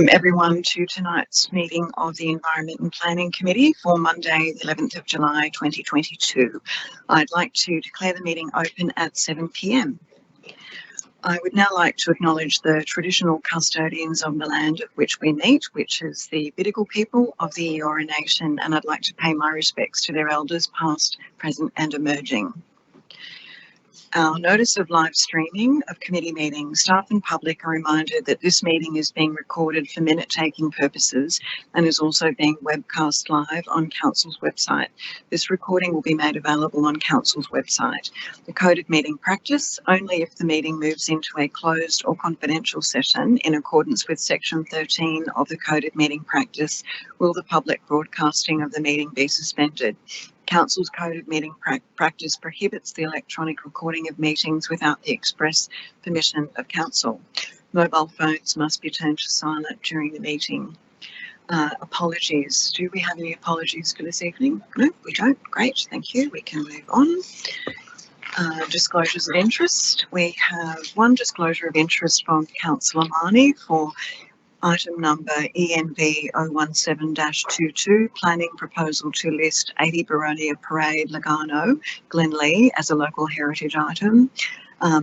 Everyone to tonight's meeting of the Environment and Planning Committee for Monday, the 11th of July 2022. I'd like to declare the meeting open at 7 p.m. I would now like to acknowledge the traditional custodians of the land of which we meet, which is the Bidjigal people of the Eora Nation, and I'd like to pay my respects to their elders past, present and emerging. Our notice of live streaming of committee meetings, staff and public are reminded that this meeting is being recorded for minute-taking purposes and is also being webcast live on Council's website. This recording will be made available on Council's website. The Code of Meeting Practice: only if the meeting moves into a closed or confidential session in accordance with Section 13 of the Code of Meeting Practice will the public broadcasting of the meeting be suspended. Council's Code of Meeting Practice prohibits the electronic recording of meetings without the express permission of Council. Mobile phones must be turned to silent during the meeting. Apologies. Do we have any apologies for this evening? No, we don't. Great, thank you. We can move on. Disclosures of interest. We have one disclosure of interest from Councillor Marnie for item number ENV 017-22, planning proposal to list 80 Boronia Parade, Lugano, Glenlee as a local heritage item.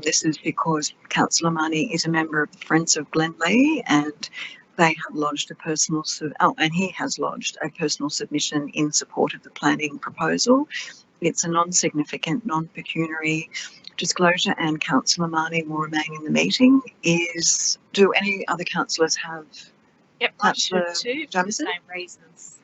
This is because Councillor Marnie is a member of the Friends of Glenlee, and they have lodged a personal, he has lodged a personal submission in support of the planning proposal. It's a non-significant, non-pecuniary disclosure, and Councillor Marnie will remain in the meeting. Do any other councillors have? Yep, Councillor Jamieson? Same reasons.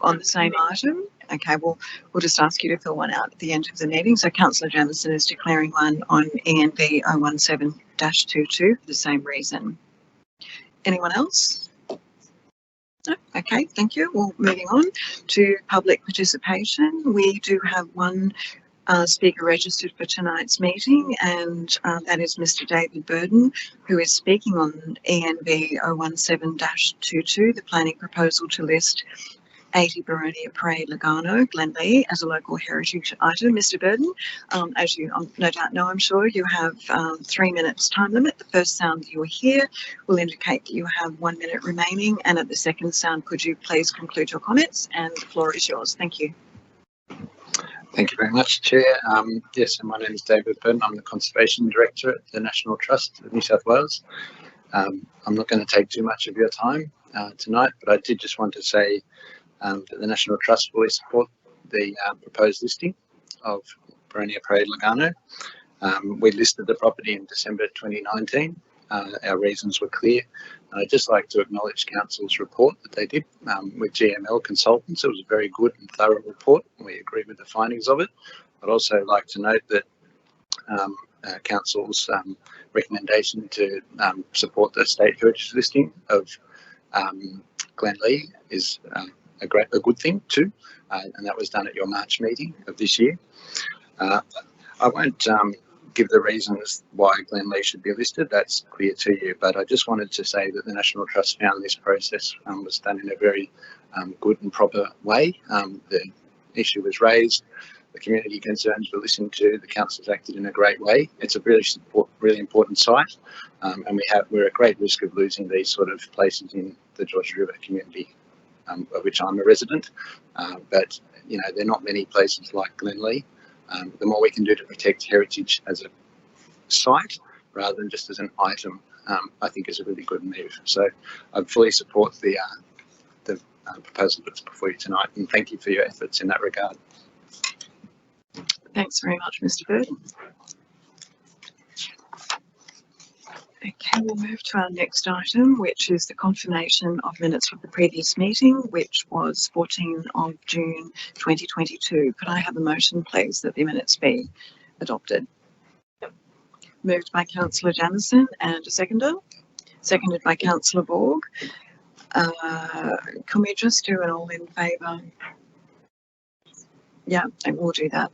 On the same item? Okay, we'll just ask you to fill one out at the end of the meeting. So Councillor Jamieson is declaring one on ENV 017-22 for the same reason. Anyone else? No? Okay, thank you. Well, moving on to public participation. We do have one speaker registered for tonight's meeting, and that is Mr. David Burden, who is speaking on ENV 017-22, the planning proposal to list 80 Boronia Parade, Lugano, Glenlee as a local heritage item. Mr. Burden, as you no doubt know, I'm sure, you have 3 minutes time limit. The first sound you hear will indicate that you have 1 minute remaining, and at the second sound, could you please conclude your comments? And the floor is yours. Thank you. Thank you very much, Chair. Yes, and my name is David Burden. I'm the Conservation Director at the National Trust of New South Wales. I'm not going to take too much of your time tonight, but I did just want to say that the National Trust fully support the proposed listing of Boronia Parade, Lugano. We listed the property in December 2019. Our reasons were clear. I'd just like to acknowledge Council's report that they did with GML Consultants. It was a very good and thorough report, and we agree with the findings of it. I'd also like to note that Council's recommendation to support the state heritage listing of Glenlee is a good thing too, and that was done at your March meeting of this year. I won't give the reasons why Glenlee should be listed, that's clear to you, but I just wanted to say that the National Trust found this process was done in a very good and proper way. The issue was raised, the community concerns were listened to, the council's acted in a great way. It's a really important site, and we're at great risk of losing these sort of places in the George River community, of which I'm a resident, but you know, there are not many places like Glenlee. The more we can do to protect heritage as a site rather than just as an item, I think is a really good move. So I fully support the proposal that's before you tonight, and thank you for your efforts in that regard. Thanks very much, Mr. Burden. Okay, we'll move to our next item, which is the confirmation of minutes of the previous meeting, which was 14th of June 2022. Could I have a motion, please, that the minutes be adopted? Moved by Councillor Jamieson, and a seconder? Seconded by Councillor Borg. Can we just do an all in favour? Yeah, we'll do that.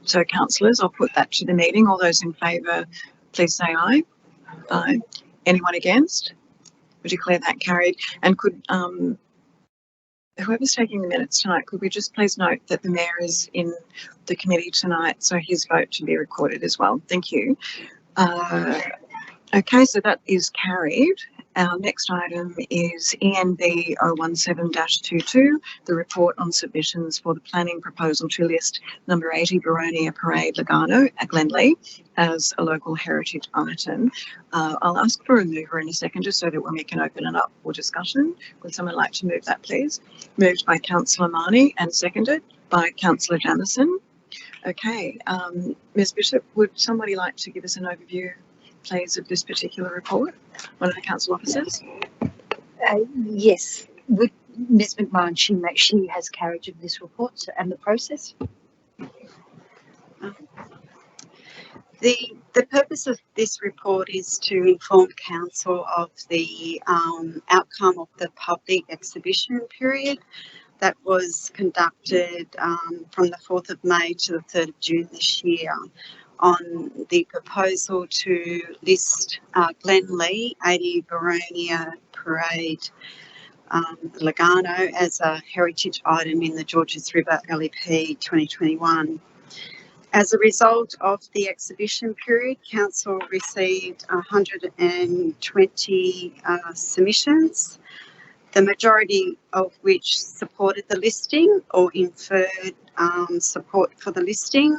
So councillors, I'll put that to the meeting. All those in favour, please say aye. Aye. Anyone against? We declare that carried. And could whoever's taking the minutes tonight, could we just please note that the Mayor is in the committee tonight, so his vote to be recorded as well. Thank you. Okay, so that is carried. Our next item is ENB 017-22, the report on submissions for the planning proposal to list number 80 Boronia Parade Lugano at Glenlee as a local heritage item. I'll ask for a mover in a second, just so that when we can open it up for discussion. Would someone like to move that, please? Moved by Councillor Marnie and seconded by Councillor Jamieson. Okay, Ms Bishop, would somebody like to give us an overview, please, of this particular report? One of the council officers? Yes, with Ms McMahon, she has carriage of this report and the process. The purpose of this report is to inform Council of the outcome of the public exhibition period that was conducted from the 4th of May to the 3rd of June this year on the proposal to list Glenlee 80 Boronia Parade Lugano as a heritage item in the Georges River LEP 2021. As a result of the exhibition period, Council received 120 submissions, the majority of which supported the listing or inferred support for the listing.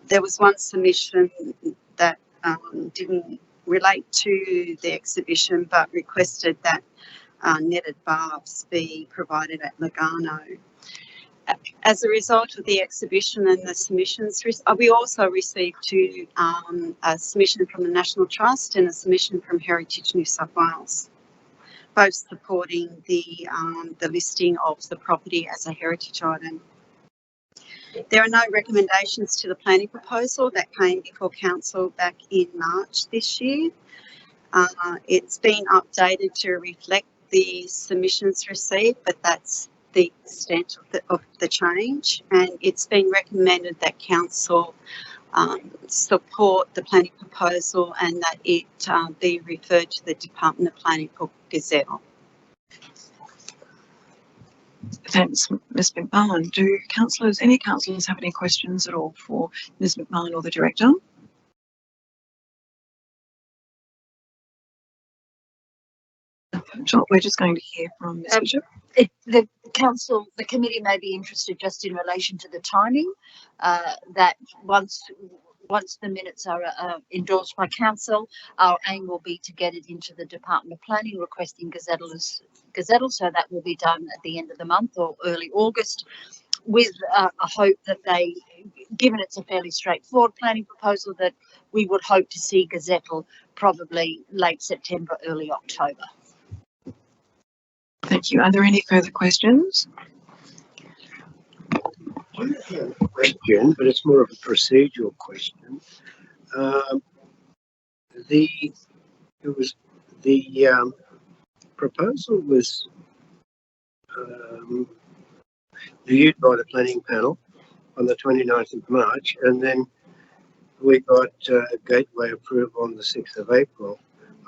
There was one submission that didn't relate to the exhibition but requested that netted baths be provided at Lugano. As a result of the exhibition and the submissions, we also received a submission from the National Trust and a submission from Heritage New South Wales, both supporting the listing of the property as a heritage item. There are no recommendations to the planning proposal that came before Council back in March this year. It's been updated to reflect the submissions received, but that's the extent of the change, and it's been recommended that Council support the planning proposal and that it be referred to the Department of Planning for gazettal. Thanks, Ms McMahon. Do any councillors have any questions at all for Ms McMahon or the Director? Sure, we're just going to hear from Ms Bishop. The committee may be interested just in relation to the timing, that once the minutes are endorsed by Council, our aim will be to get it into the Department of Planning requesting gazettal, so that will be done at the end of the month or early August, with a hope that given it's a fairly straightforward planning proposal, that we would hope to see gazettal probably late September, early October. Thank you. Are there any further questions? I have a question, but it's more of a procedural question. The proposal was viewed by the planning panel on the 29th of March, and then we got gateway approval on the 6th of April.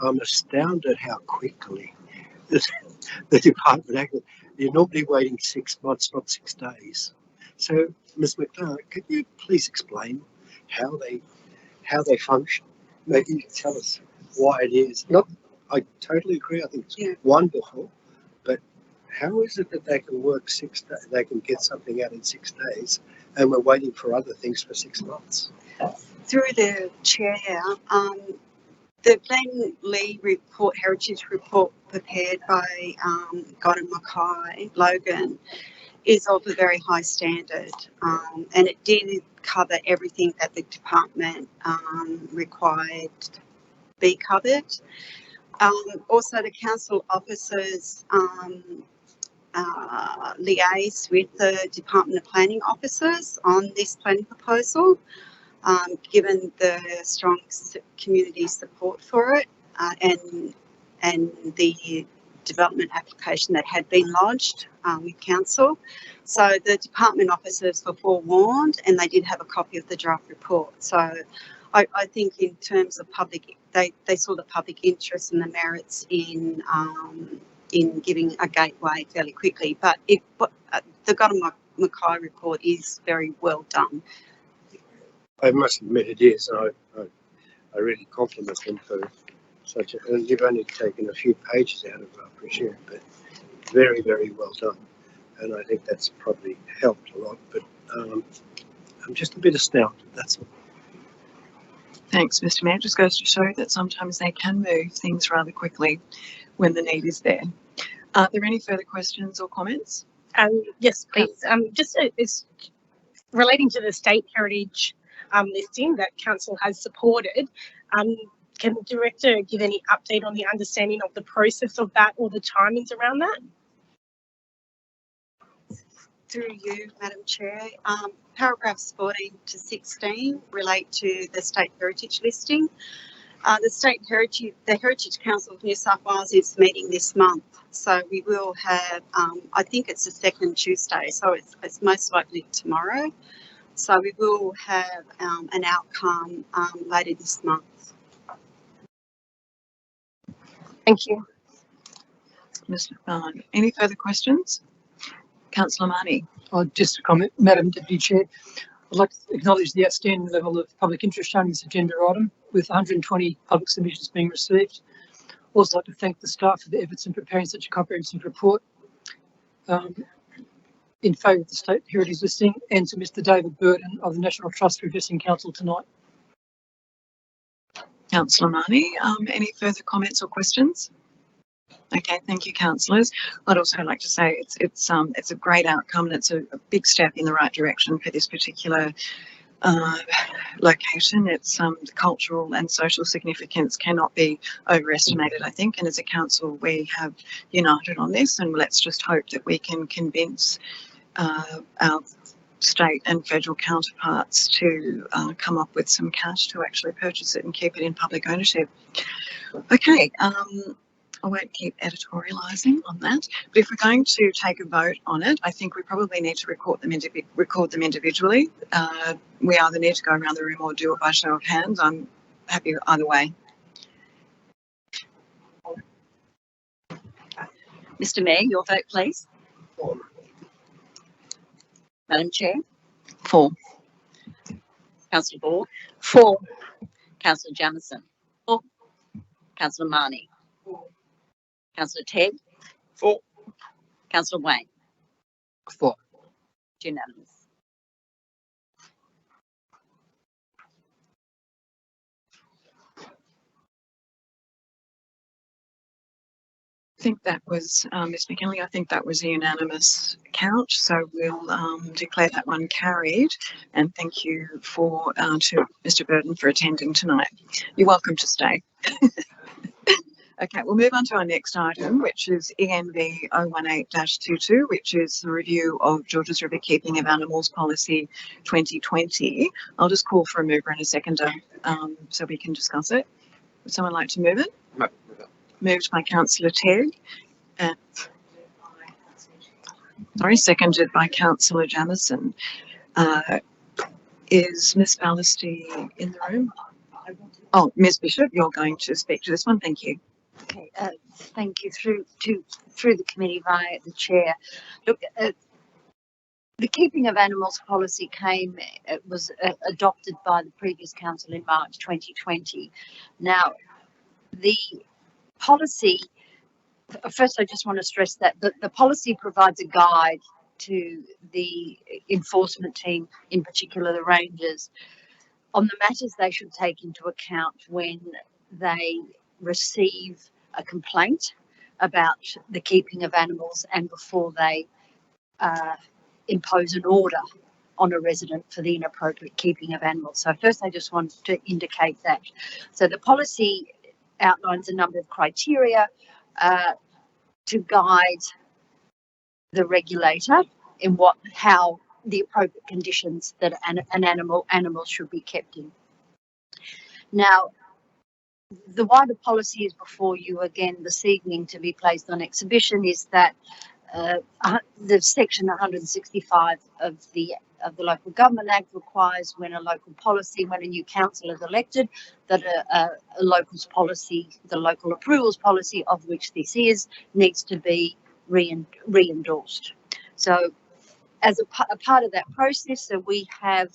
I'm astounded how quickly the department acted. You're normally waiting 6 months, not 6 days. So, Ms McLaren, could you please explain how they function? Maybe tell us why it is. I totally agree. I think it's wonderful, but how is it that they can work 6 days? They can get something out in 6 days, and we're waiting for other things for 6 months. Through the chair, the Glenlee report, heritage report prepared by Gordon Mackay Logan, is of a very high standard, and it did cover everything that the department required to be covered. Also, the council officers liaise with the Department of Planning officers on this planning proposal, given the strong community support for it and the development application that had been lodged with council. So the department officers were forewarned, and they did have a copy of the draft report. So I think in terms of public, they saw the public interest and the merits in giving a gateway fairly quickly. But the Gordon Mackay report is very well done. I must admit it is. I really compliment them for such a, and you've only taken a few pages out of it, I presume, but very, very well done. And I think that's probably helped a lot, but I'm just a bit astounded, that's all. Thanks, Mr. Mayor. Just goes to show that sometimes they can move things rather quickly when the need is there. Are there any further questions or comments? Yes, please. It's relating to the state heritage listing that council has supported. Can the director give any update on the understanding of the process of that or the timings around that? Through you, Madam Chair, paragraphs 14 to 16 relate to the state heritage listing. The Heritage Council of New South Wales is meeting this month, so we will have, I think it's the second Tuesday, so it's most likely tomorrow. So we will have an outcome later this month. Thank you. Ms. McMahon, any further questions? Councillor Marnie. Just a comment, Madam Deputy Chair. I'd like to acknowledge the outstanding level of public interest shown in this agenda item, with 120 public submissions being received. Also like to thank the staff for their efforts in preparing such a comprehensive report in favour of the state heritage listing, and to Mr. David Burton of the National Trust for Investing Council tonight. Councillor Marnie, any further comments or questions? Okay, thank you, councillors. I'd also like to say it's a great outcome and it's a big step in the right direction for this particular location. It's the cultural and social significance cannot be overestimated, I think, and as a council we have united on this, and let's just hope that we can convince our state and federal counterparts to come up with some cash to actually purchase it and keep it in public ownership. Okay, I won't keep editorialising on that, but if we're going to take a vote on it, I think we probably need to record them individually. We either need to go around the room or do it by show of hands. I'm happy either way. Mr. Mayor, your vote, please. Madam Chair. 4. Councillor Ball. 4. Councillor Jamieson. 4. Councillor Marnie. 4. Councillor Tegg. 4. Councillor Wayne. 4. Unanimous. I think that was, Ms McKinley, I think that was a unanimous count, so we'll declare that one carried, and thank you for to Mr. Burton for attending tonight. You're welcome to stay. Okay, we'll move on to our next item, which is ENV 018-22, which is the review of Georges River Keeping of Animals Policy 2020. I'll just call for a mover and a seconder so we can discuss it. Would someone like to move it? No. Moved by Councillor Tegg. And seconded by Councillor Jamieson. Is Ms. Ballasty in the room? Oh, Ms. Bishop, you're going to speak to this one. Thank you. Okay, thank you. Through the committee via the chair. Look, the Keeping of Animals policy was adopted by the previous council in March 2020. Now, the policy, first I just want to stress that the policy provides a guide to the enforcement team, in particular the rangers, on the matters they should take into account when they receive a complaint about the keeping of animals and before they impose an order on a resident for the inappropriate keeping of animals. So first I just want to indicate that. So the policy outlines a number of criteria to guide the regulator in how the appropriate conditions that an animal should be kept in. Now, the wider policy is before you again this evening to be placed on exhibition is that the section 165 of the Local Government Act requires when a new council is elected, that a local's policy, the local approvals policy of which this is, needs to be re-endorsed. So as a part of that process, so we have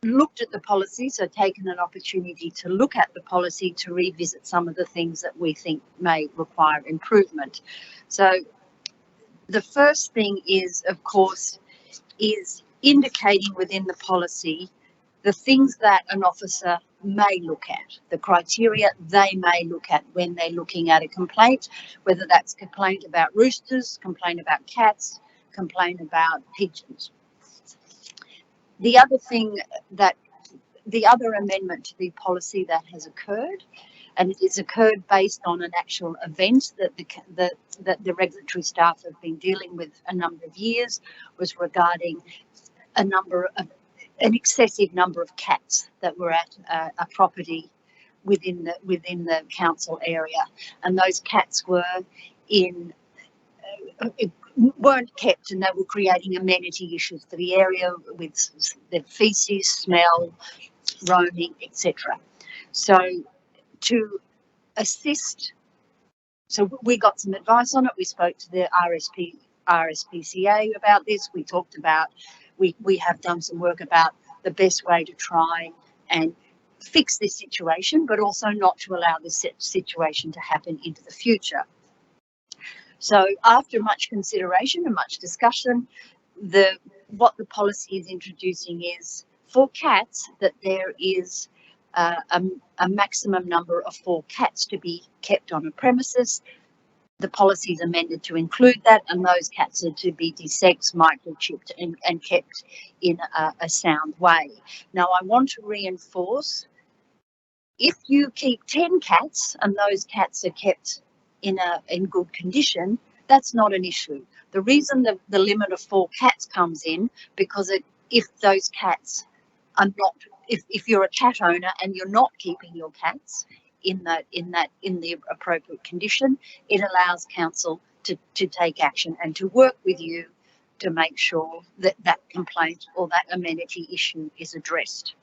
looked at the policy, so taken an opportunity to look at the policy to revisit some of the things that we think may require improvement. So the first thing is, of course, is indicating within the policy the things that an officer may look at, the criteria they may look at when they're looking at a complaint, whether that's complaint about roosters, complaint about cats, complaint about pigeons. The other thing that, the other amendment to the policy that has occurred, and it has occurred based on an actual event that the regulatory staff have been dealing with a number of years, was regarding an excessive number of cats that were at a property within the council area, and those cats were weren't kept, and they were creating amenity issues for the area with the feces, smell, roaming, etc. So to assist, so we got some advice on it. We spoke to the RSPCA about this. We talked about, we have done some work about the best way to try and fix this situation, but also not to allow this situation to happen into the future. So after much consideration and much discussion, what the policy is introducing is for cats that there is a maximum number of 4 cats to be kept on a premises. The policy is amended to include that, and those cats are to be desexed, microchipped, and kept in a sound way. Now, I want to reinforce, if you keep 10 cats and those cats are kept in good condition, that's not an issue. The reason the limit of 4 cats comes in, because if those cats are not, if you're a cat owner and you're not keeping your cats in the appropriate condition, it allows council to take action and to work with you to make sure that that complaint or that amenity issue is addressed.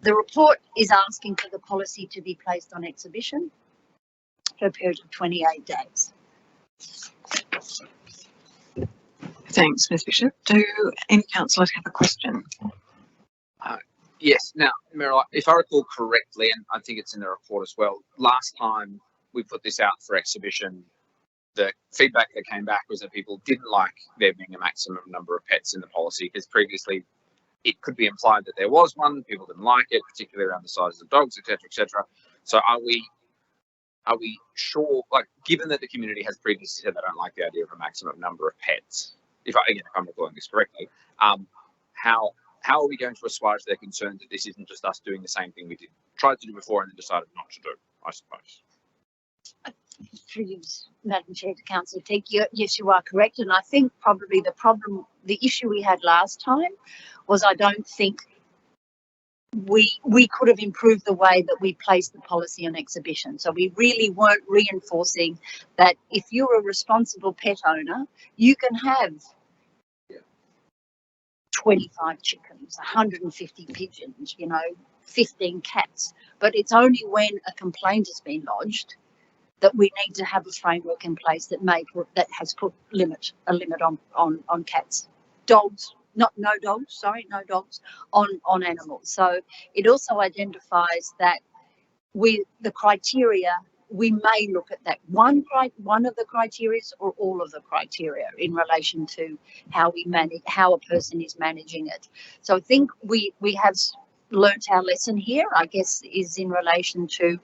The report is asking for the policy to be placed on exhibition for a period of 28 days. Thanks, Ms Bishop. Do any councillors have a question? Yes. Now, Meryl, if I recall correctly, and I think it's in the report as well, last time we put this out for exhibition, the feedback that came back was that people didn't like there being a maximum number of pets in the policy, because previously it could be implied that there was one, people didn't like it, particularly around the size of dogs, etc., etc. So are we sure, like, given that the community has previously said they don't like the idea of a maximum number of pets, if I'm recalling this correctly, how are we going to assuage their concerns that this isn't just us doing the same thing we tried to do before and then decided not to do, I suppose? Through you, Madam Chair, to Councillor Teague, yes, you are correct. And I think probably the issue we had last time was, I don't think we could have improved the way that we placed the policy on exhibition. So we really weren't reinforcing that if you're a responsible pet owner, you can have 25 chickens, 150 pigeons, 15 cats. But it's only when a complaint has been lodged that we need to have a framework in place that has put a limit on cats. Dogs, no dogs on animals. So it also identifies that the criteria, we may look at that one of the criteria or all of the criteria in relation to how a person is managing it. So I think we have learnt our lesson here, I guess, is in relation to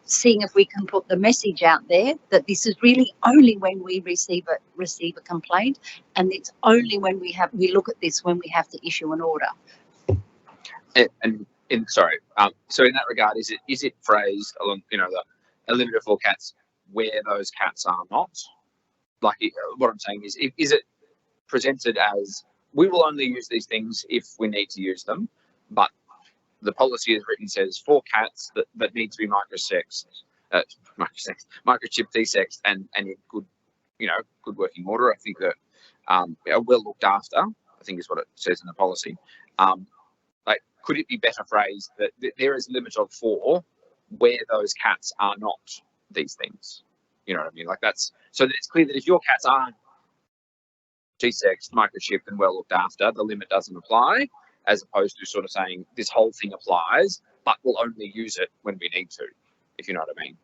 seeing if we can put the message out there that this is really only when we receive a complaint, and it's only when we look at this when we have to issue an order. So in that regard, is it phrased along, a limit of 4 cats where those cats are not? Like, what I'm saying is it presented as, we will only use these things if we need to use them, but the policy as written says 4 cats that need to be microchipped, desexed, and in good working order. I think that well looked after, I think is what it says in the policy. Could it be better phrased that there is a limit of 4 where those cats are not these things? You know what I mean? Like, that's so that it's clear that if your cats are desexed, microchipped, and well looked after, the limit doesn't apply. as opposed to sort of saying this whole thing applies, but we'll only use it when we need to, if you know what I mean.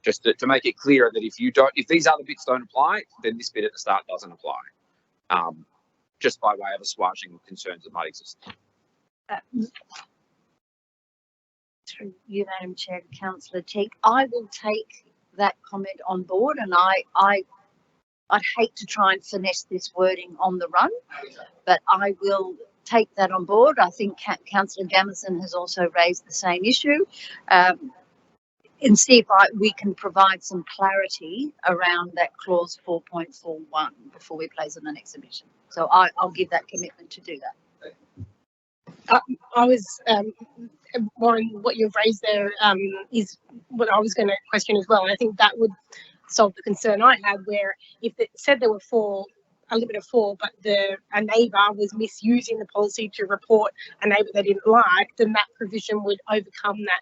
Just to make it clear that if these other bits don't apply, then this bit at the start doesn't apply. Just by way of assuaging concerns that might exist. Through you, Madam Chair, to Councillor Teague, I will take that comment on board, and I'd hate to try and finesse this wording on the run, but I will take that on board. I think Councillor Jamieson has also raised the same issue, and see if we can provide some clarity around that clause 4.41 before we place on the next submission. So I'll give that commitment to do that. I was, Warren, what you've raised there is what I was going to question as well. And I think that would solve the concern I had, where if it said there were a limit of 4, but a neighbour was misusing the policy to report a neighbour they didn't like, then that provision would overcome that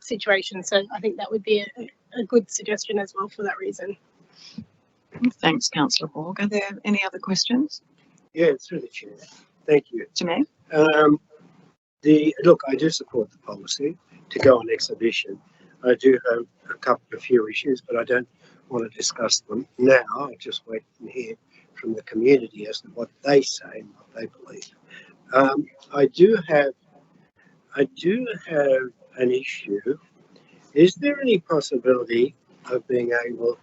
situation. So I think that would be a good suggestion as well for that reason. Thanks, Councillor Borg. Are there any other questions? Yeah, through the chair. Thank you. To me? Look, I do support the policy to go on exhibition. I do have a few issues, but I don't want to discuss them now. I just wait and hear from the community as to what they say and what they believe. I do have an issue. Is there any possibility of being able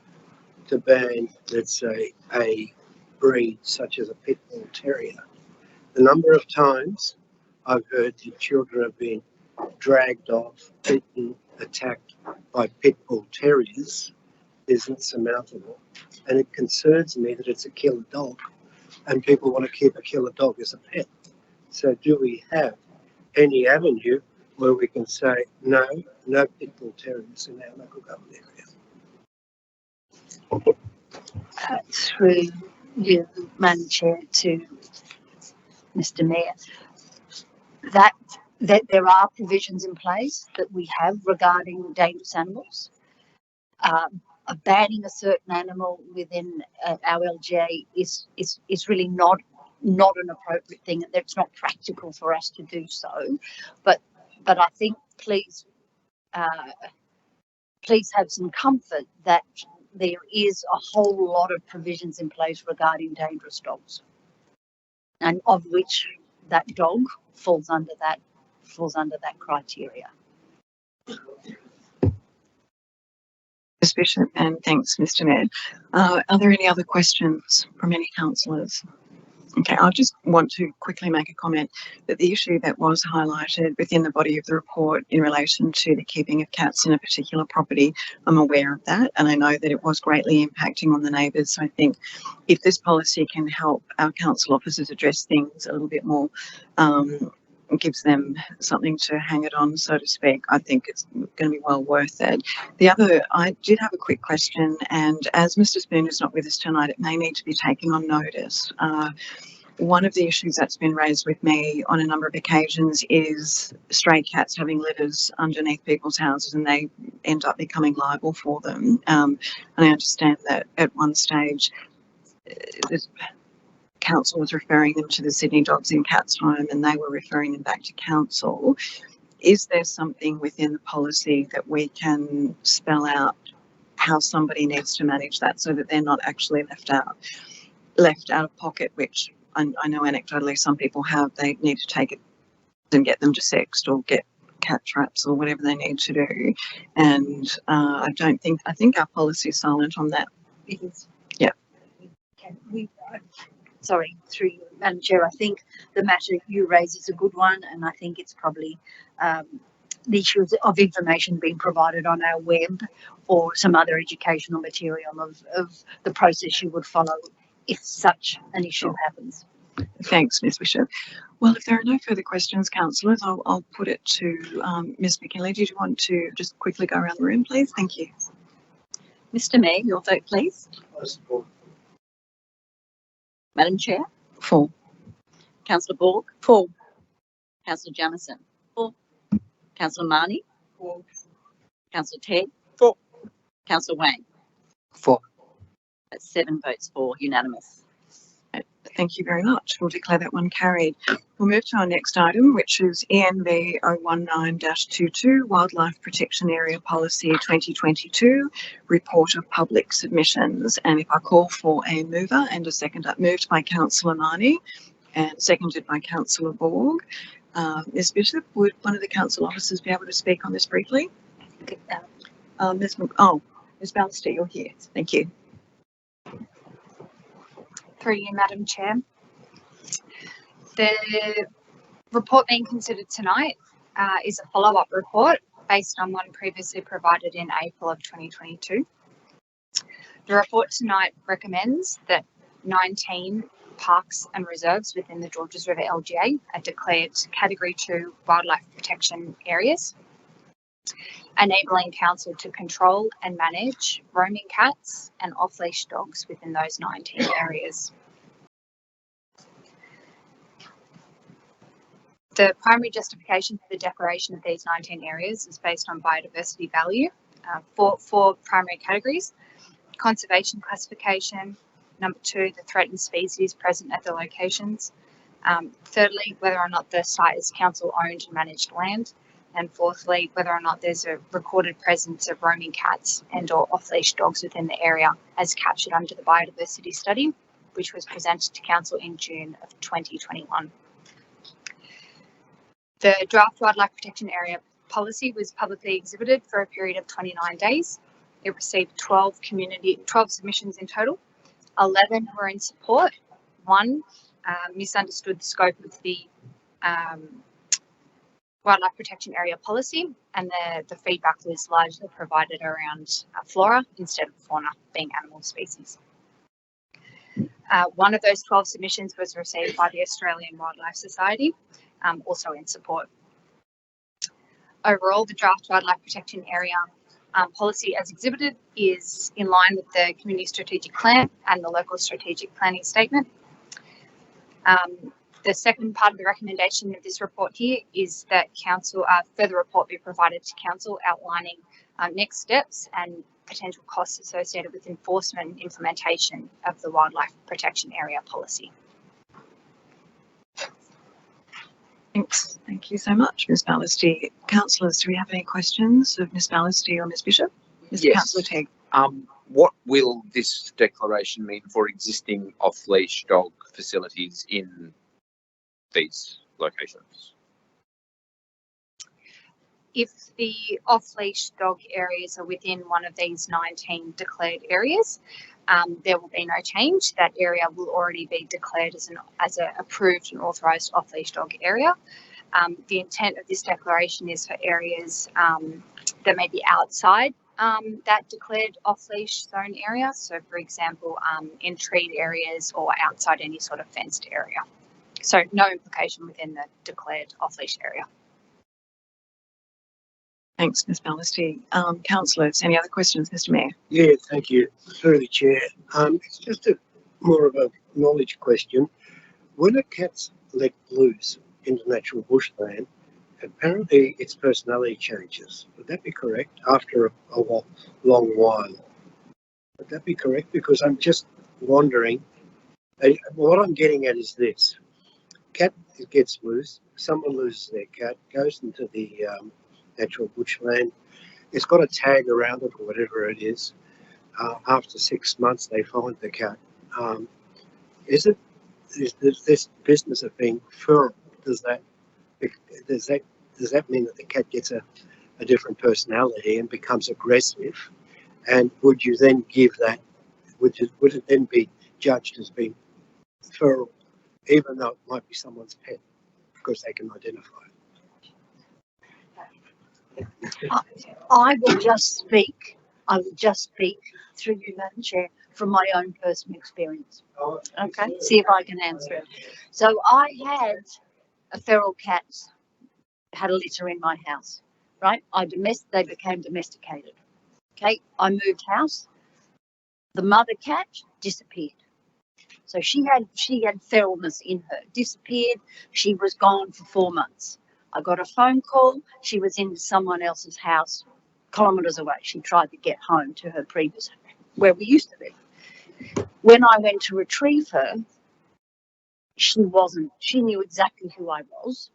to ban, let's say, a breed such as a pit bull terrier? The number of times I've heard that children have been dragged off, beaten, attacked by pit bull terriers is insurmountable, and it concerns me that it's a killer dog and people want to keep a killer dog as a pet. So do we have any avenue where we can say no pit bull terriers in our local government area? Through you, Madam Chair, to Mr. Mayor, that there are provisions in place that we have regarding dangerous animals. Banning a certain animal within our LGA is really not an appropriate thing. It's not practical for us to do so. But I think please have some comfort that there is a whole lot of provisions in place regarding dangerous dogs, and of which that dog falls under that criteria. Ms. Bishop, and thanks, Mr. Ned. Are there any other questions from any councillors? Okay, I just want to quickly make a comment that the issue that was highlighted within the body of the report in relation to the keeping of cats in a particular property, I'm aware of that, and I know that it was greatly impacting on the neighbours. So I think if this policy can help our council officers address things a little bit more, gives them something to hang it on, so to speak, I think it's going to be well worth it. The other, I did have a quick question, and as Mr. Spoon is not with us tonight, it may need to be taken on notice. One of the issues that's been raised with me on a number of occasions is stray cats having litters underneath people's houses, and they end up becoming liable for them. And I understand that at one stage, the council was referring them to the Sydney Dogs and Cats Home, and they were referring them back to council. Is there something within the policy that we can spell out how somebody needs to manage that so that they're not actually left out of pocket, which I know anecdotally some people have? They need to take it and get them desexed or get cat traps or whatever they need to do. And I think our policy is silent on that. It is. Yeah. Sorry, through you, Madam Chair, I think the matter you raise is a good one, and I think it's probably the issues of information being provided on our web or some other educational material of the process you would follow if such an issue happens. Thanks, Ms. Bishop. Well, if there are no further questions, councillors, I'll put it to Ms. McKinley. Do you want to just quickly go around the room, please? Thank you. Mr. Mayor, your vote, please. I support. Madam Chair, For. Councillor Borg. For. Councillor Jamieson. For. Councillor Marnie. For. Councillor Teague. For. Councillor Wang. For. That's 7 votes for, unanimous. Thank you very much. We'll declare that one carried. We'll move to our next item, which is ENV 019-22, Wildlife Protection Area Policy 2022, Report of Public Submissions. And if I call for a mover and a seconder, moved by Councillor Marnie and seconded by Councillor Borg. Ms Bishop, would one of the council officers be able to speak on this briefly? Ms Ballister, you're here. Thank you. Through you, Madam Chair. The report being considered tonight is a follow-up report based on one previously provided in April of 2022. The report tonight recommends that 19 parks and reserves within the Georges River LGA are declared Category 2 wildlife protection areas, enabling council to control and manage roaming cats and off-leash dogs within those 19 areas. The primary justification for the declaration of these 19 areas is based on biodiversity value for four primary categories: conservation classification, number 2, the threatened species present at the locations, thirdly, whether or not the site is council owned and managed land, and fourthly, whether or not there's a recorded presence of roaming cats and or off-leash dogs within the area as captured under the biodiversity study, which was presented to council in June of 2021. The draft wildlife protection area policy was publicly exhibited for a period of 29 days. It received 12 submissions in total. 11 were in support. 1 misunderstood the scope of the wildlife protection area policy, and the feedback was largely provided around flora instead of fauna, being animal species. One of those 12 submissions was received by the Australian Wildlife Society, also in support. Overall, the draft wildlife protection area policy as exhibited is in line with the Community Strategic Plan and the Local Strategic Planning Statement. The second part of the recommendation of this report here is that further report be provided to council outlining next steps and potential costs associated with enforcement and implementation of the wildlife protection area policy. Thanks. Thank you so much, Ms Ballister. Councillors, do we have any questions of Ms Ballister or Ms Bishop? Yes. Councillor Tegg. What will this declaration mean for existing off-leash dog facilities in these locations? If the off-leash dog areas are within one of these 19 declared areas, there will be no change. That area will already be declared as an approved and authorised off-leash dog area. The intent of this declaration is for areas that may be outside that declared off-leash zone area. So, for example, in treed areas or outside any sort of fenced area. So, no implication within the declared off-leash area. Thanks, Ms Ballister. Councillors, any other questions, Mr Mayor? Yeah, thank you. Through the chair. It's just more of a knowledge question. When a cat's let loose into natural bushland, apparently its personality changes. Would that be correct? After a long while. Would that be correct? Because I'm just wondering, what I'm getting at is this. Cat gets loose, someone loses their cat, goes into the natural bushland. It's got a tag around it or whatever it is. After 6 months, they find the cat. Is this business of being feral? Does that mean that the cat gets a different personality and becomes aggressive? And would you then give that? Would it then be judged as being feral, even though it might be someone's pet, because they can identify it? I will just speak through you, Madam Chair, from my own personal experience. Okay, see if I can answer it. So I had a feral cat, had a litter in my house, right? They became domesticated. Okay, I moved house. The mother cat disappeared. So she had feralness in her, disappeared. She was gone for 4 months. I got a phone call. She was in someone else's house, kilometres away. She tried to get home to her previous, where we used to live. When I went to retrieve her, she knew exactly who I was,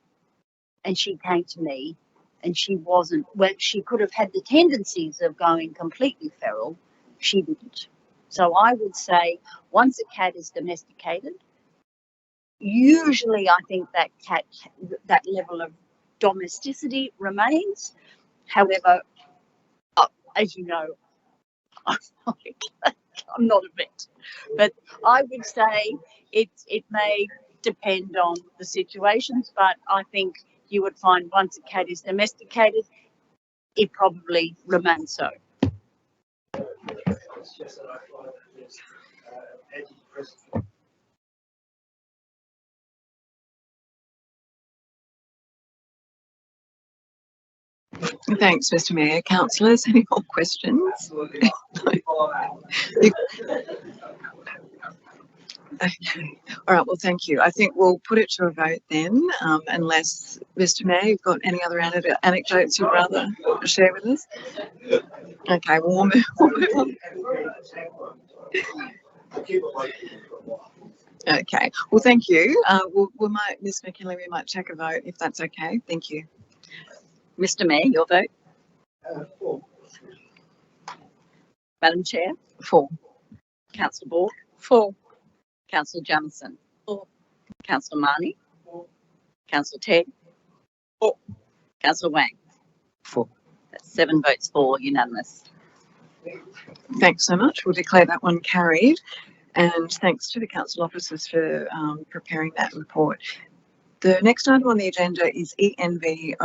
and she came to me, and she wasn't, well, she could have had the tendencies of going completely feral. She didn't. So I would say once a cat is domesticated, usually I think that that level of domesticity remains. However, as you know, I'm not a vet, but I would say it may depend on the situations, but I think you would find once a cat is domesticated, it probably remains so. It's just that I find that there's antidepressant. Thanks, Mr Mayor. Councillors, any more questions? Absolutely. Okay. All right. Well, thank you. I think we'll put it to a vote then, unless, Mr Mayor, you've got any other anecdotes you'd rather share with us? Okay. Well, we'll move on. Okay. Well, thank you. We might, Ms McKinley, we might take a vote if that's okay. Thank you. Mr Mayor, your vote. 4. Madam Chair, For. Councillor Ball, 4. Councillor Jamieson, For. Councillor Marnie, Councillor Tegg, 4. Councillor Wang. 4. That's 7 votes for, unanimous. Thanks so much. We'll declare that one carried. And thanks to the council officers for preparing that report. The next item on the agenda is ENV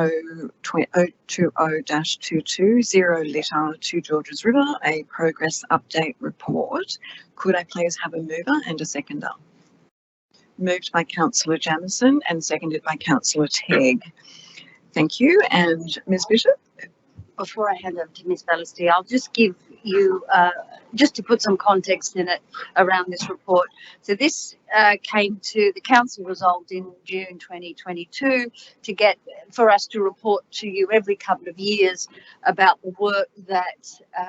020-22, Zero Litter to Georges River, a progress update report. Could I please have a mover and a seconder? Moved by Councillor Jamieson and seconded by Councillor Tegg. Thank you. And Ms Bishop? Before I hand over to Ms Balestier, I'll just give you, just to put some context in it around this report. So this came to, the council resolved in June 2022 for us to report to you every couple of years about the work that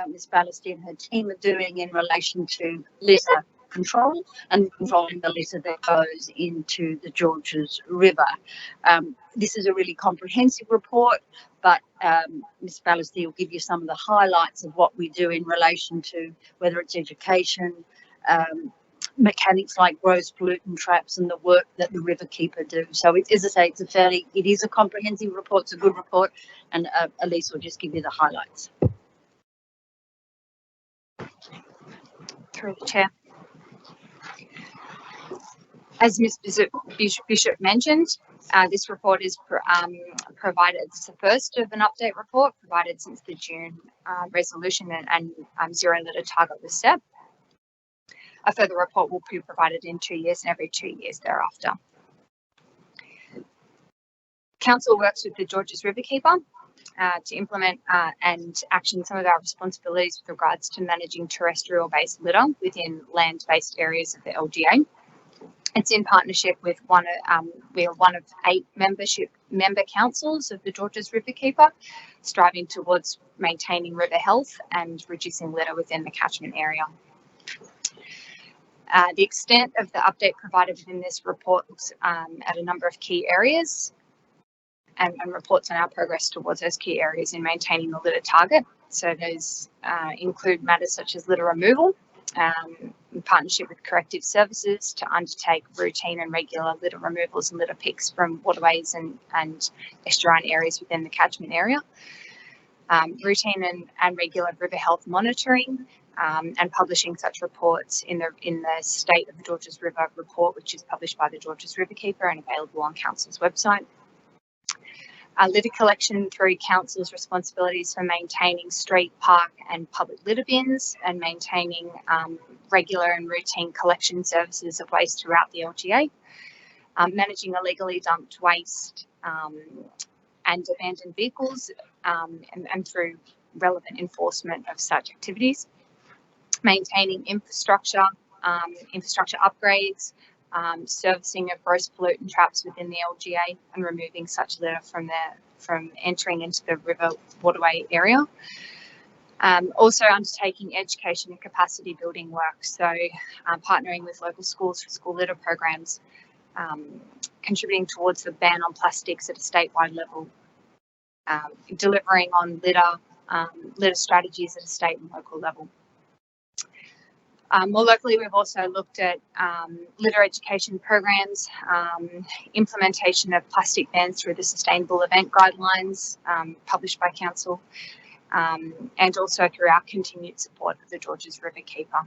Ms Balestier and her team are doing in relation to litter control and controlling the litter that goes into the Georges River. This is a really comprehensive report, but Ms Balestier will give you some of the highlights of what we do in relation to whether it's education, mechanics like gross pollutant traps, and the work that the Riverkeeper do. So as I say, it is a comprehensive report, it's a good report, and Elise will just give you the highlights. Through the chair. As Ms Bishop mentioned, this report is provided, it's the first of an update report provided since the June resolution and zero litter target was set. A further report will be provided in 2 years and every 2 years thereafter. Council works with the Georges Riverkeeper to implement and action some of our responsibilities with regards to managing terrestrial-based litter within land-based areas of the LGA. It's in partnership with we are one of 8 member councils of the Georges Riverkeeper, striving towards maintaining river health and reducing litter within the catchment area. The extent of the update provided within this report looks at a number of key areas and reports on our progress towards those key areas in maintaining the litter target. So those include matters such as litter removal, in partnership with corrective services to undertake routine and regular litter removals and litter picks from waterways and estuarine areas within the catchment area. Routine and regular river health monitoring and publishing such reports in the State of the Georges River report, which is published by the Georges Riverkeeper and available on Council's website. Litter collection through Council's responsibilities for maintaining street, park and public litter bins and maintaining regular and routine collection services of waste throughout the LGA. Managing illegally dumped waste and abandoned vehicles and through relevant enforcement of such activities. Maintaining infrastructure, infrastructure upgrades, servicing of gross pollutant traps within the LGA and removing such litter from entering into the river waterway area. Also undertaking education and capacity building work, so partnering with local schools for school litter programs, contributing towards the ban on plastics at a statewide level, delivering on litter strategies at a state and local level. More locally, we've also looked at litter education programs, implementation of plastic bans through the Sustainable Event Guidelines published by Council, and also through our continued support of the Georges River Keeper.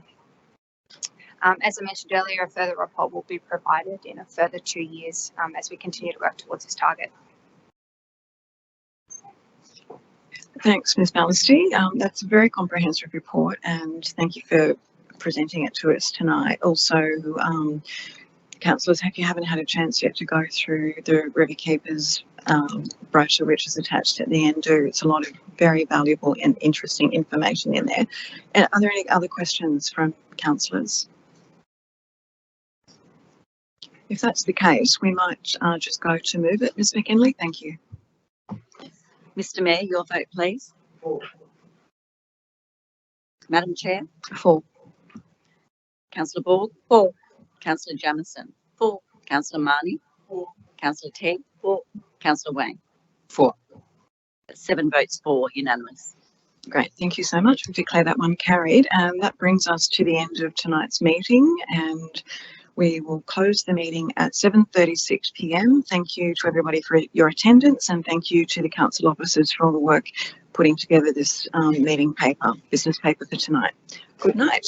As I mentioned earlier, a further report will be provided in a further 2 years as we continue to work towards this target. Thanks, Ms. Ballasty. That's a very comprehensive report, and thank you for presenting it to us tonight. Also, councillors, if you haven't had a chance yet to go through the River Keepers brochure, which is attached at the end, do. It's a lot of very valuable and interesting information in there. Are there any other questions from councillors? If that's the case, we might just go to move it. Ms. McKinley, thank you. Mr Mayor, your vote please. For. Madam Chair. For. Councillor Ball. For. Councillor Jamieson. For. Councillor Marnie. For. Councillor Teague. For. Councillor Wang. For. 7 votes for, unanimous. Great, thank you so much. We declare that one carried, and that brings us to the end of tonight's meeting, and we will close the meeting at 7:36 p.m. Thank you to everybody for your attendance, and thank you to the council officers for all the work putting together this business paper for tonight. Good night.